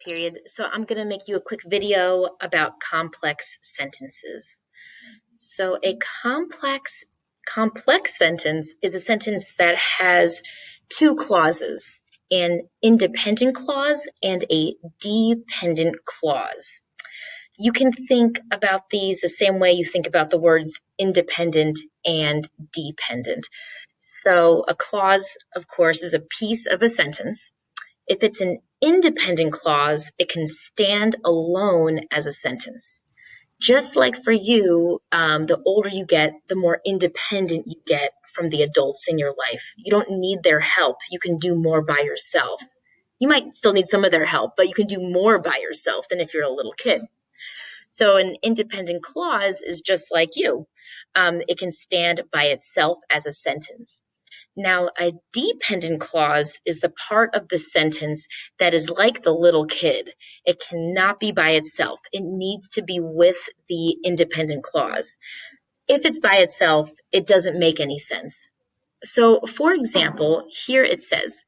period. So I'm going to make you a quick video about complex sentences. So a complex sentence is a sentence that has two clauses, an independent clause and a dependent clause. You can think about these the same way you think about the words independent and dependent. So a clause, of course, is a piece of a sentence. If it's an independent clause, it can stand alone as a sentence. Just like for you, the older you get, the more independent you get from the adults in your life. You don't need their help. You can do more by yourself. You might still need some of their help, but you can do more by yourself than if you're a little kid. So an independent clause is just like you. It can stand by itself as a sentence. Now, a dependent clause is the part of the sentence that is like the little kid. It cannot be by itself. It needs to be with the independent clause. If it's by itself, it doesn't make any sense. So, for example, here it says,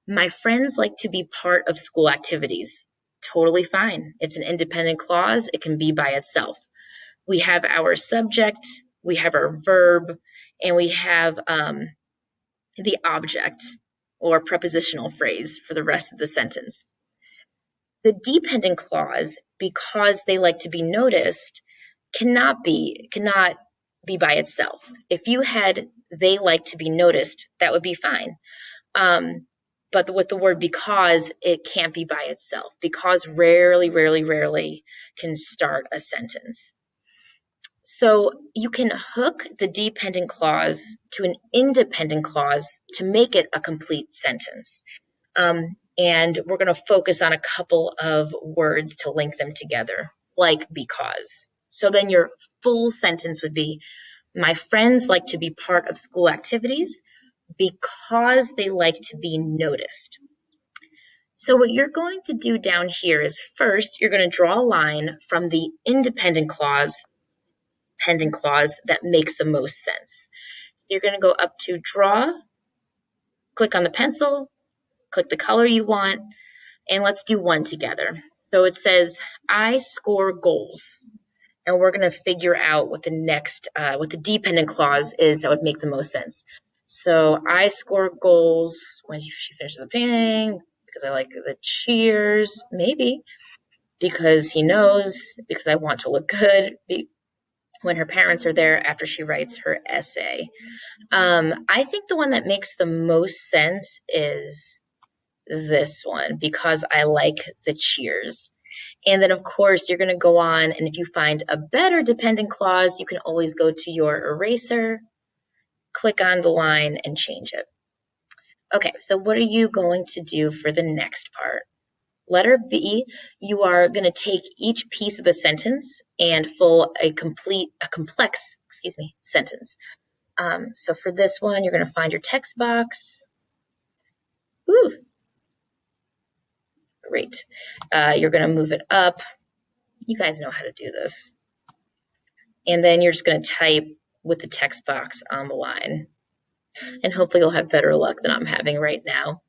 my friends like to be part of school activities. Totally fine. It's an independent clause. It can be by itself. We have our subject, we have our verb, and we have the object or prepositional phrase for the rest of the sentence. The dependent clause, because they like to be noticed, cannot be by itself. If you had they like to be noticed, that would be fine. But with the word because, it can't be by itself. Because rarely can start a sentence. So you can hook the dependent clause to an independent clause to make it a complete sentence. And we're going to focus on a couple of words to link them together, like because. So then your full sentence would be, my friends like to be part of school activities because they like to be noticed. So what you're going to do down here is first, you're going to draw a line from the independent clause that makes the most sense. You're going to go up to draw, click on the pencil, click the color you want, and let's do one together. So it says, I score goals. And we're going to figure out what the next, what the dependent clause is that would make the most sense. So I score goals when she finishes the painting, because I like the cheers, maybe, because he knows, because I want to look good, when her parents are there after she writes her essay. I think the one that makes the most sense is this one, because I like the cheers. And then, of course, you're going to go on, and if you find a better dependent clause, you can always go to your eraser, click on the line, and change it. Okay, so what are you going to do for the next part? Letter B, you are going to take each piece of the sentence and fill a complex sentence. So for this one, you're going to find your text box. Ooh, great. You're going to move it up. You guys know how to do this. And then you're just going to type with the text box on the line. And hopefully you'll have better luck than I'm having right now.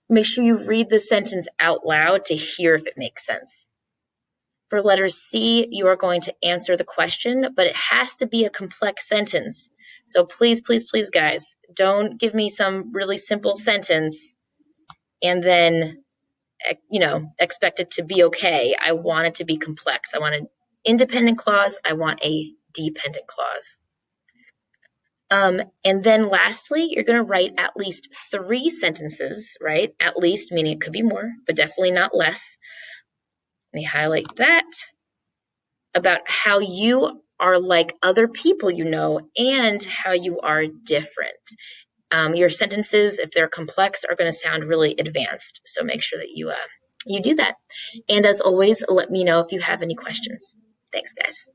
Make sure you read the sentence out loud to hear if it makes sense. For letter C, you are going to answer the question, but it has to be a complex sentence. So please, guys, don't give me some really simple sentence and then, expect it to be okay. I want it to be complex. I want an independent clause. I want a dependent clause. And then lastly, you're going to write at least 3 sentences, right? At least, meaning it could be more, but definitely not less. Let me highlight that. About how you are like other people you know and how you are different. Your sentences, if they're complex, are going to sound really advanced. So make sure that you do that. And as always, let me know if you have any questions. Thanks, guys.